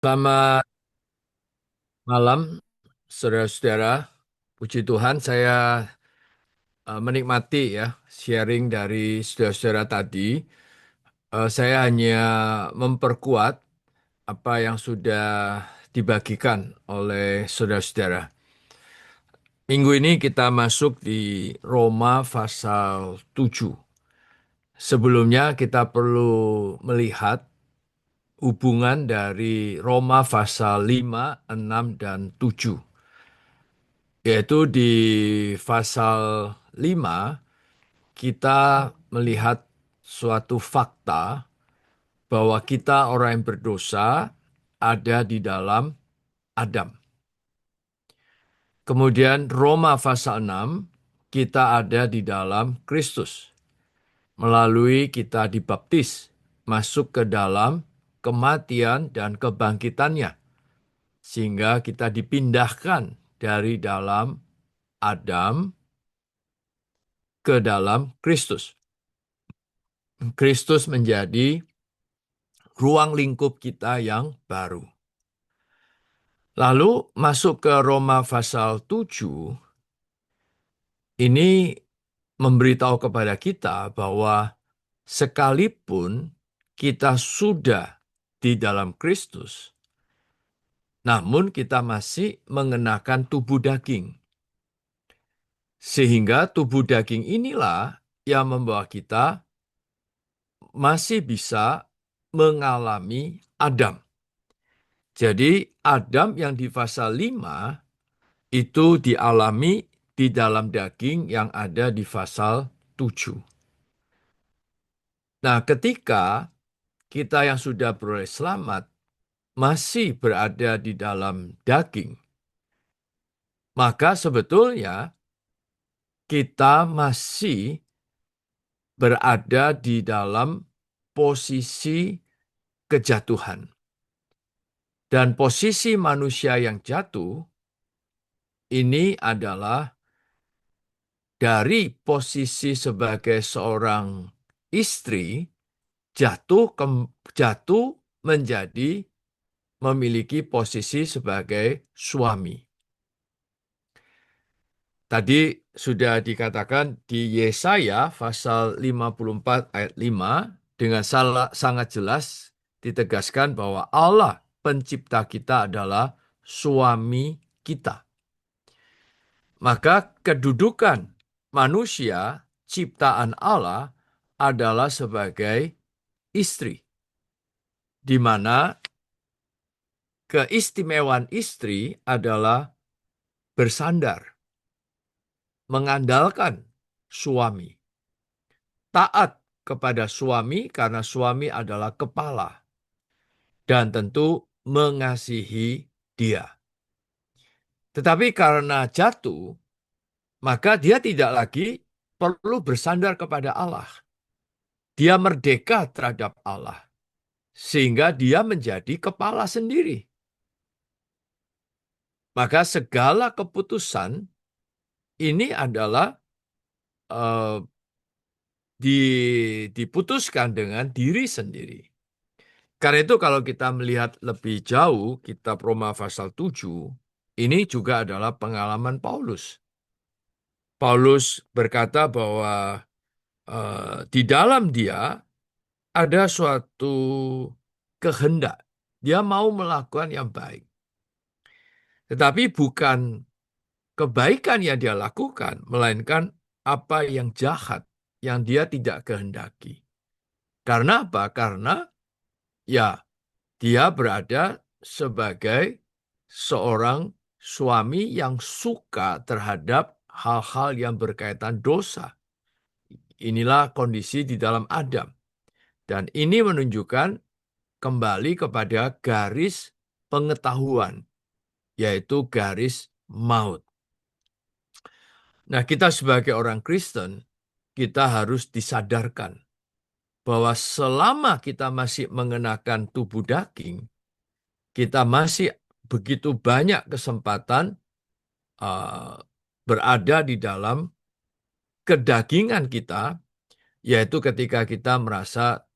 Selamat malam, saudara-saudara. Puji Tuhan, saya menikmati ya sharing dari saudara-saudara tadi. Saya hanya memperkuat apa yang sudah dibagikan oleh saudara-saudara. Minggu ini kita masuk di Roma pasal 7. Sebelumnya kita perlu melihat hubungan dari Roma pasal 5, 6, dan 7. Yaitu di pasal 5 kita melihat suatu fakta bahwa kita orang yang berdosa ada di dalam Adam. Kemudian Roma pasal 6 kita ada di dalam Kristus. Melalui kita dibaptis masuk ke dalam kematian dan kebangkitannya. Sehingga kita dipindahkan dari dalam Adam ke dalam Kristus. Kristus menjadi ruang lingkup kita yang baru. Lalu masuk ke Roma pasal 7, ini memberitahu kepada kita bahwa sekalipun kita sudah di dalam Kristus, namun kita masih mengenakan tubuh daging. Sehingga tubuh daging inilah yang membawa kita masih bisa mengalami Adam. Jadi Adam yang di pasal 5 itu dialami di dalam daging yang ada di pasal 7. Nah, ketika kita yang sudah beroleh selamat masih berada di dalam daging, maka sebetulnya kita masih berada di dalam posisi kejatuhan. Dan posisi manusia yang jatuh ini adalah dari posisi sebagai seorang istri jatuh menjadi memiliki posisi sebagai suami. Tadi sudah dikatakan di Yesaya pasal 54 ayat 5 dengan sangat jelas ditegaskan bahwa Allah pencipta kita adalah suami kita. Maka kedudukan manusia ciptaan Allah adalah sebagai istri, di mana keistimewaan istri adalah bersandar, mengandalkan suami, taat kepada suami karena suami adalah kepala, dan tentu mengasihi dia. Tetapi karena jatuh, maka dia tidak lagi perlu bersandar kepada Allah. Dia merdeka terhadap Allah, sehingga dia menjadi kepala sendiri. Maka segala keputusan ini adalah uh, diputuskan dengan diri sendiri. Karena itu kalau kita melihat lebih jauh, kitab Roma pasal 7, ini juga adalah pengalaman Paulus. Paulus berkata bahwa di dalam dia ada suatu kehendak. Dia mau melakukan yang baik. Tetapi bukan kebaikan yang dia lakukan, melainkan apa yang jahat yang dia tidak kehendaki. Karena apa? Karena ya dia berada sebagai seorang suami yang suka terhadap hal-hal yang berkaitan dosa. Inilah kondisi di dalam Adam. Dan ini menunjukkan kembali kepada garis pengetahuan, yaitu garis maut. Nah, kita sebagai orang Kristen, kita harus disadarkan bahwa selama kita masih mengenakan tubuh daging, kita masih begitu banyak kesempatan uh, berada di dalam kedagingan kita, yaitu ketika kita merasa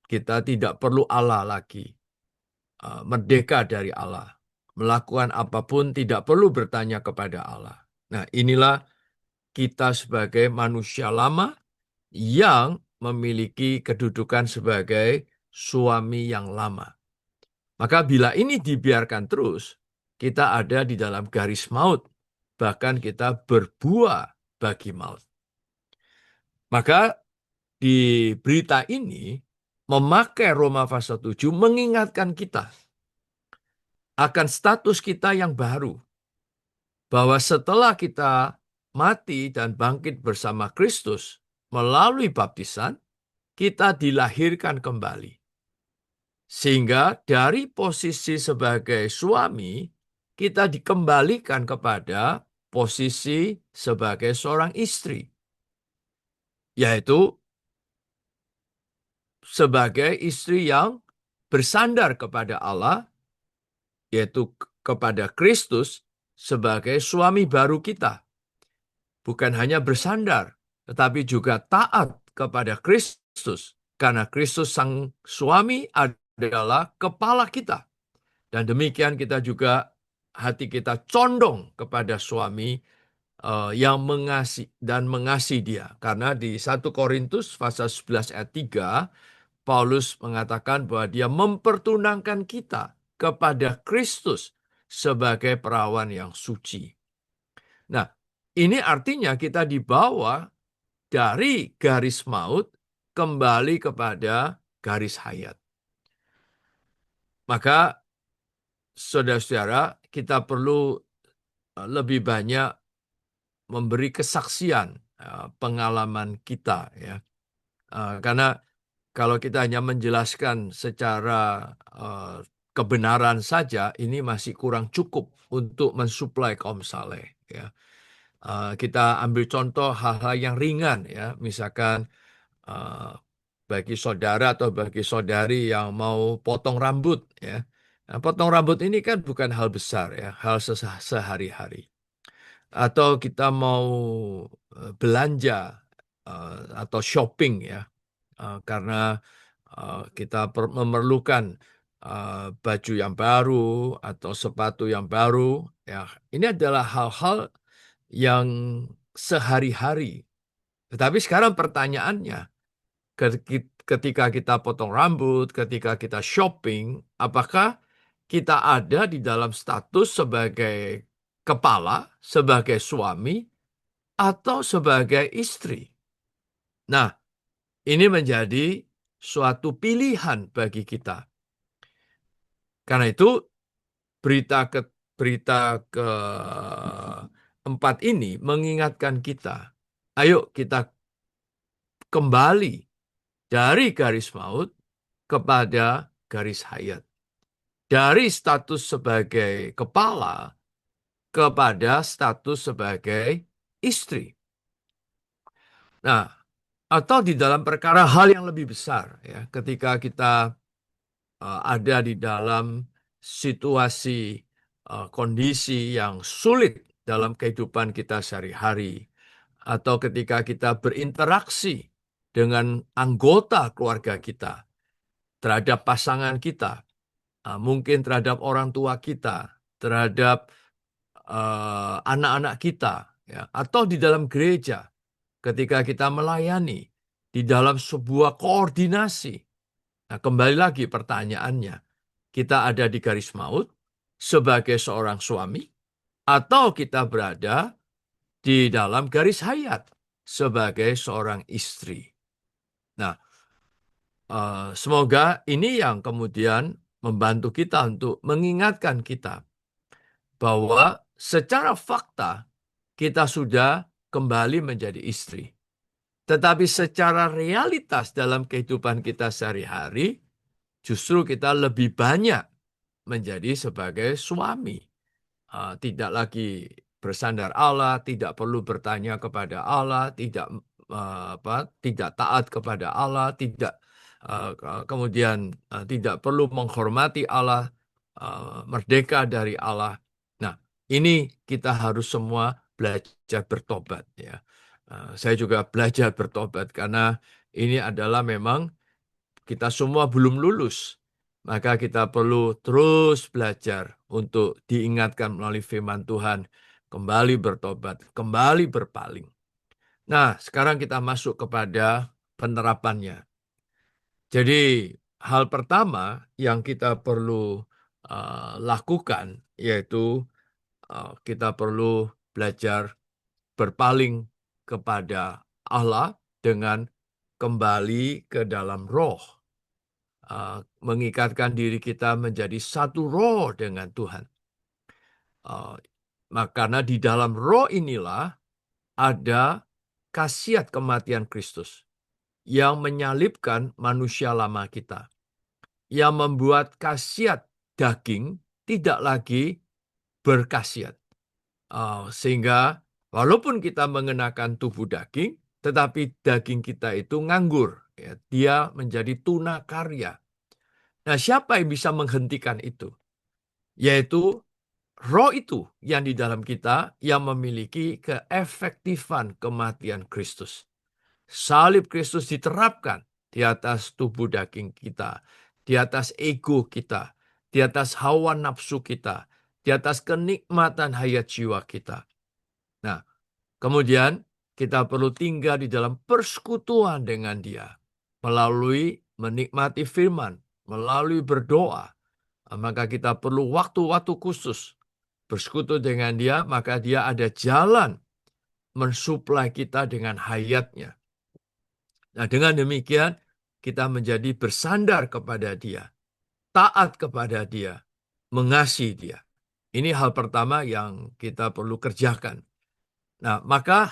kita tidak perlu Allah lagi. merdeka dari Allah. Melakukan apapun tidak perlu bertanya kepada Allah. Nah, inilah kita sebagai manusia lama yang memiliki kedudukan sebagai suami yang lama. Maka bila ini dibiarkan terus, kita ada di dalam garis maut. Bahkan kita berbuah bagi maut. Maka di berita ini, memakai Roma pasal 7 mengingatkan kita akan status kita yang baru. Bahwa setelah kita mati dan bangkit bersama Kristus melalui baptisan, kita dilahirkan kembali. Sehingga dari posisi sebagai suami, kita dikembalikan kepada posisi sebagai seorang istri. Yaitu sebagai istri yang bersandar kepada Allah, yaitu kepada Kristus sebagai suami baru kita. Bukan hanya bersandar, tetapi juga taat kepada Kristus. Karena Kristus sang suami adalah kepala kita. Dan demikian kita juga hati kita condong kepada suami yang mengasihi dia. Karena di 1 Korintus pasal 11 ayat 3, Paulus mengatakan bahwa dia mempertunangkan kita kepada Kristus sebagai perawan yang suci. Nah, ini artinya kita dibawa dari garis maut kembali kepada garis hayat. Maka, saudara-saudara, kita perlu lebih banyak memberi kesaksian pengalaman kita, ya. Karena kalau kita hanya menjelaskan secara kebenaran saja, ini masih kurang cukup untuk mensuplai kaum saleh, ya. Kita ambil contoh hal-hal yang ringan, ya, misalkan bagi saudara atau bagi saudari yang mau potong rambut, ya. Nah, potong rambut ini kan bukan hal besar, ya, hal sehari-hari. Atau kita mau belanja atau shopping, ya, karena kita memerlukan baju yang baru atau sepatu yang baru, ya. Ini adalah hal-hal yang sehari-hari. Tetapi sekarang pertanyaannya, ketika kita potong rambut, ketika kita shopping, apakah kita ada di dalam status sebagai kepala, sebagai suami, atau sebagai istri? Nah, ini menjadi suatu pilihan bagi kita. Karena itu, berita keempat ini mengingatkan kita, ayo kita kembali dari garis maut kepada garis hayat. Dari status sebagai kepala kepada status sebagai istri. Nah, atau di dalam perkara hal yang lebih besar, ya, ketika kita ada di dalam situasi kondisi yang sulit dalam kehidupan kita sehari-hari, atau ketika kita berinteraksi dengan anggota keluarga kita, terhadap pasangan kita, mungkin terhadap orang tua kita, terhadap anak-anak kita, ya, atau di dalam gereja, ketika kita melayani, di dalam sebuah koordinasi. Nah, kembali lagi pertanyaannya, kita ada di garis maut sebagai seorang suami, atau kita berada di dalam garis hayat sebagai seorang istri. Nah, semoga ini yang kemudian membantu kita untuk mengingatkan kita bahwa secara fakta kita sudah kembali menjadi istri. Tetapi secara realitas dalam kehidupan kita sehari-hari, justru kita lebih banyak menjadi sebagai suami. Tidak lagi bersandar Allah, tidak perlu bertanya kepada Allah, tidak taat kepada Allah, kemudian tidak perlu menghormati Allah, merdeka dari Allah. Nah, ini kita harus semua belajar bertobat, ya. Saya juga belajar bertobat karena ini adalah memang kita semua belum lulus Maka kita perlu terus belajar untuk diingatkan melalui firman Tuhan, kembali bertobat, kembali berpaling. Nah, sekarang kita masuk kepada penerapannya. Jadi, hal pertama yang kita perlu lakukan yaitu kita perlu belajar berpaling kepada Allah dengan kembali ke dalam roh. Mengikatkan diri kita menjadi satu roh dengan Tuhan. Karena di dalam roh inilah ada khasiat kematian Kristus yang menyalibkan manusia lama kita, yang membuat khasiat daging tidak lagi berkhasiat. Sehingga walaupun kita mengenakan tubuh daging, tetapi daging kita itu nganggur. Ya, dia menjadi tunakarya. Nah, siapa yang bisa menghentikan itu? Yaitu roh itu yang di dalam kita yang memiliki keefektifan kematian Kristus. Salib Kristus diterapkan di atas tubuh daging kita, di atas ego kita, di atas hawa nafsu kita, di atas kenikmatan hayat jiwa kita. Nah, kemudian kita perlu tinggal di dalam persekutuan dengan Dia melalui menikmati firman, melalui berdoa. Maka kita perlu waktu-waktu khusus bersekutu dengan Dia, maka Dia ada jalan mensuplai kita dengan hayatnya. Nah, dengan demikian kita menjadi bersandar kepada Dia, taat kepada Dia, mengasihi Dia. Ini hal pertama yang kita perlu kerjakan. Nah, maka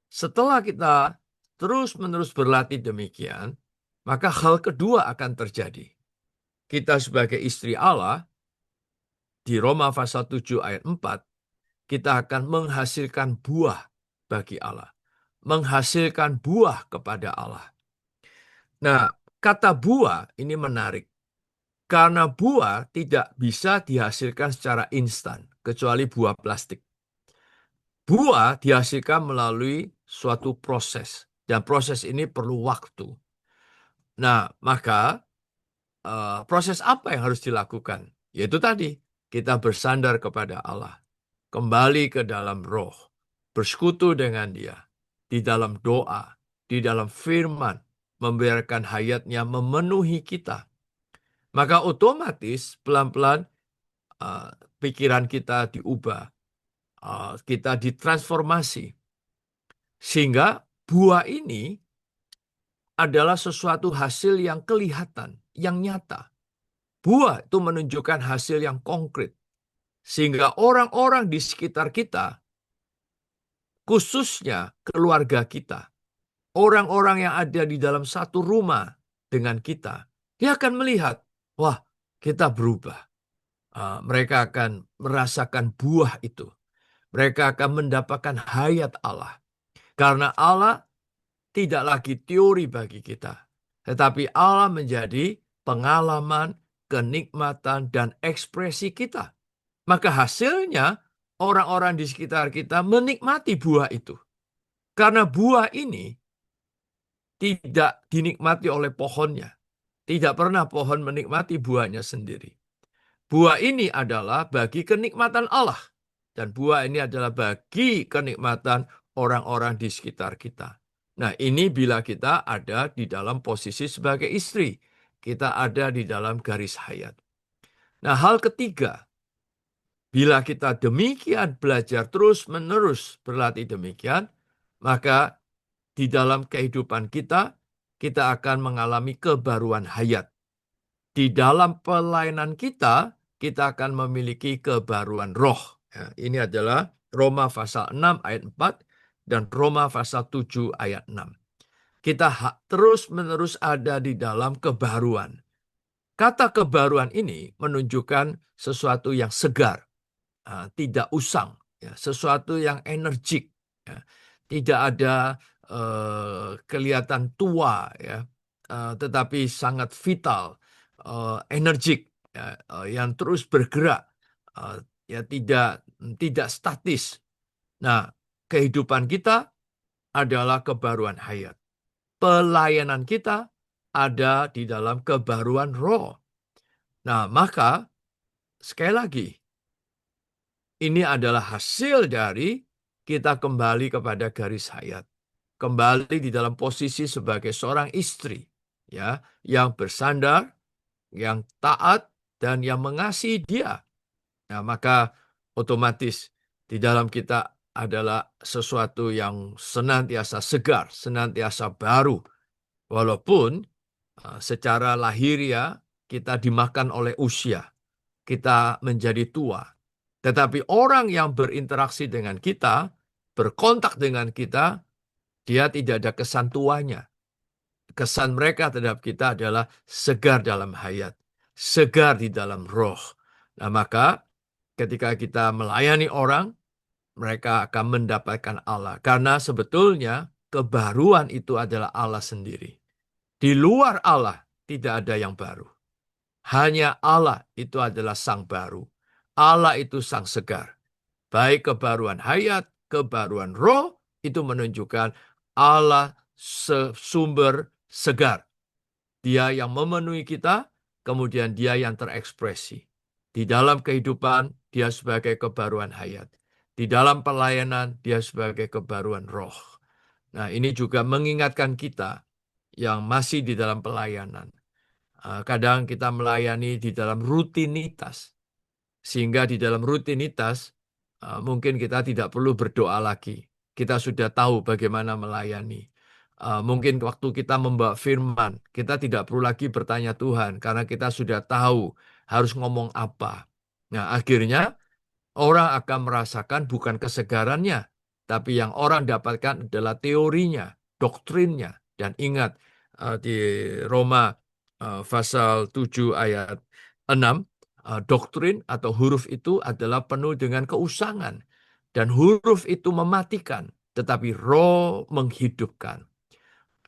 setelah kita terus-menerus berlatih demikian, maka hal kedua akan terjadi. Kita sebagai istri Allah, di Roma pasal 7 ayat 4, kita akan menghasilkan buah bagi Allah. Menghasilkan buah kepada Allah. Nah, kata buah ini menarik. Karena buah tidak bisa dihasilkan secara instan, kecuali buah plastik. Buah dihasilkan melalui suatu proses, dan proses ini perlu waktu. Nah, maka proses apa yang harus dilakukan? Yaitu tadi, kita bersandar kepada Allah, kembali ke dalam roh, bersekutu dengan Dia, di dalam doa, di dalam firman, membiarkan hayatnya memenuhi kita. Maka otomatis pelan-pelan pikiran kita diubah, kita ditransformasi. Sehingga buah ini adalah sesuatu hasil yang kelihatan, yang nyata. Buah itu menunjukkan hasil yang konkret. Sehingga orang-orang di sekitar kita, khususnya keluarga kita, orang-orang yang ada di dalam satu rumah dengan kita, dia akan melihat, wah, kita berubah. Mereka akan merasakan buah itu. Mereka akan mendapatkan hayat Allah. Karena Allah tidak lagi teori bagi kita, tetapi Allah menjadi pengalaman, kenikmatan, dan ekspresi kita. Maka hasilnya orang-orang di sekitar kita menikmati buah itu. Karena buah ini tidak dinikmati oleh pohonnya. Tidak pernah pohon menikmati buahnya sendiri. Buah ini adalah bagi kenikmatan Allah. Dan buah ini adalah bagi kenikmatan orang-orang di sekitar kita. Nah, ini bila kita ada di dalam posisi sebagai istri. Kita ada di dalam garis hayat. Nah, hal ketiga, bila kita demikian belajar terus-menerus berlatih demikian, maka di dalam kehidupan kita, kita akan mengalami kebaruan hayat. Di dalam pelayanan kita akan memiliki kebaruan roh. Ya, ini adalah Roma pasal 6 ayat 4 dan Roma pasal 7 ayat 6. Kita terus-menerus ada di dalam kebaruan. Kata kebaruan ini menunjukkan sesuatu yang segar, tidak usang, ya, sesuatu yang energik, ya. Tidak ada kelihatan tua, ya, tetapi sangat vital, energik, ya, yang terus bergerak, ya tidak statis. Nah, kehidupan kita adalah kebaruan hayat. Pelayanan kita ada di dalam kebaruan roh. Nah, maka sekali lagi, ini adalah hasil dari kita kembali kepada garis hayat. Kembali di dalam posisi sebagai seorang istri, ya, yang bersandar, yang taat, dan yang mengasihi dia. Nah, maka otomatis di dalam kita adalah sesuatu yang senantiasa segar, senantiasa baru. Walaupun secara lahiriah kita dimakan oleh usia, kita menjadi tua. Tetapi orang yang berinteraksi dengan kita, berkontak dengan kita, dia tidak ada kesan tuanya. Kesan mereka terhadap kita adalah segar dalam hayat, segar di dalam roh. Nah, maka ketika kita melayani orang, mereka akan mendapatkan Allah. Karena sebetulnya kebaruan itu adalah Allah sendiri. Di luar Allah tidak ada yang baru. Hanya Allah itu adalah sang baru. Allah itu sang segar. Baik kebaruan hayat, kebaruan roh, itu menunjukkan Allah sumber segar. Dia yang memenuhi kita, kemudian dia yang terekspresi. Di dalam kehidupan, dia sebagai kebaruan hayat. Di dalam pelayanan, dia sebagai kebaruan roh. Nah, ini juga mengingatkan kita yang masih di dalam pelayanan. Kadang kita melayani di dalam rutinitas. Sehingga di dalam rutinitas, mungkin kita tidak perlu berdoa lagi. Kita sudah tahu bagaimana melayani. Mungkin waktu kita membawa firman, kita tidak perlu lagi bertanya Tuhan, karena kita sudah tahu harus ngomong apa. Nah, akhirnya orang akan merasakan bukan kesegarannya, tapi yang orang dapatkan adalah teorinya, doktrinnya. Dan ingat, di Roma pasal 7 ayat 6, doktrin atau huruf itu adalah penuh dengan keusangan. Dan huruf itu mematikan, tetapi roh menghidupkan.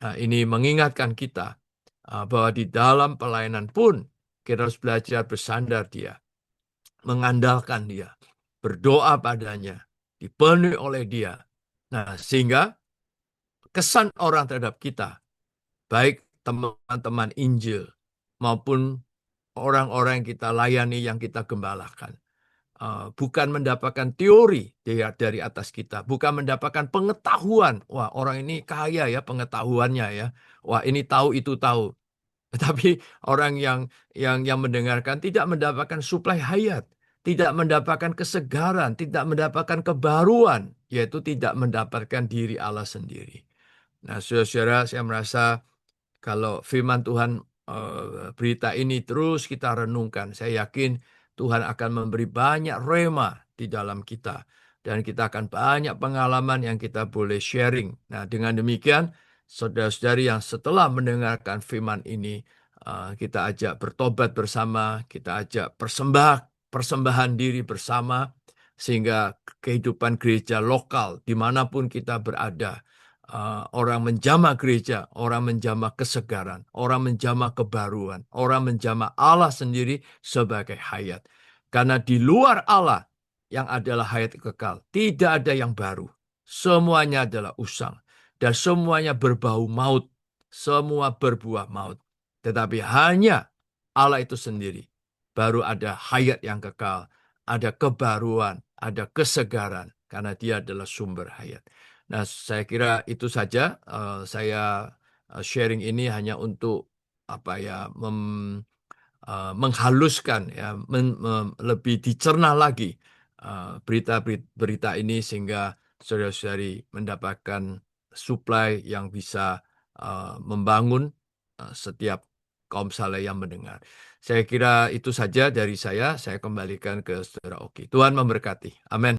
Nah, ini mengingatkan kita bahwa di dalam pelayanan pun kita harus belajar bersandar dia, mengandalkan dia, berdoa padanya, dipenuhi oleh dia. Nah, sehingga kesan orang terhadap kita, baik teman-teman Injil maupun orang-orang yang kita layani, yang kita gembalakan, bukan mendapatkan teori dari atas kita, bukan mendapatkan pengetahuan. Wah, orang ini kaya ya pengetahuannya ya. Wah, ini tahu itu tahu. Tetapi orang yang mendengarkan tidak mendapatkan suplai hayat, tidak mendapatkan kesegaran, tidak mendapatkan kebaruan, yaitu tidak mendapatkan diri Allah sendiri. Nah, saudara-saudara, saya merasa kalau firman Tuhan, berita ini terus kita renungkan, saya yakin Tuhan akan memberi banyak rema di dalam kita. Dan kita akan banyak pengalaman yang kita boleh sharing. Nah, dengan demikian, saudara-saudari yang setelah mendengarkan firman ini, kita ajak bertobat bersama, kita ajak persembahan diri bersama, sehingga kehidupan gereja lokal, dimanapun kita berada, orang menjamah gereja, orang menjamah kesegaran, orang menjamah kebaruan, orang menjamah Allah sendiri sebagai hayat. Karena di luar Allah yang adalah hayat kekal, tidak ada yang baru. Semuanya adalah usang. Dan semuanya berbau maut. Semua berbuah maut. Tetapi hanya Allah itu sendiri. Baru ada hayat yang kekal. Ada kebaruan, ada kesegaran. Karena dia adalah sumber hayat. Nah, saya kira itu saja. Saya sharing ini hanya untuk menghaluskan ya, lebih dicerna lagi berita-berita ini, sehingga saudara-saudari mendapatkan suplai yang bisa membangun setiap kaum saleh yang mendengar. Saya kira itu saja dari saya. Saya kembalikan ke saudara Oki. Tuhan memberkati. Amin.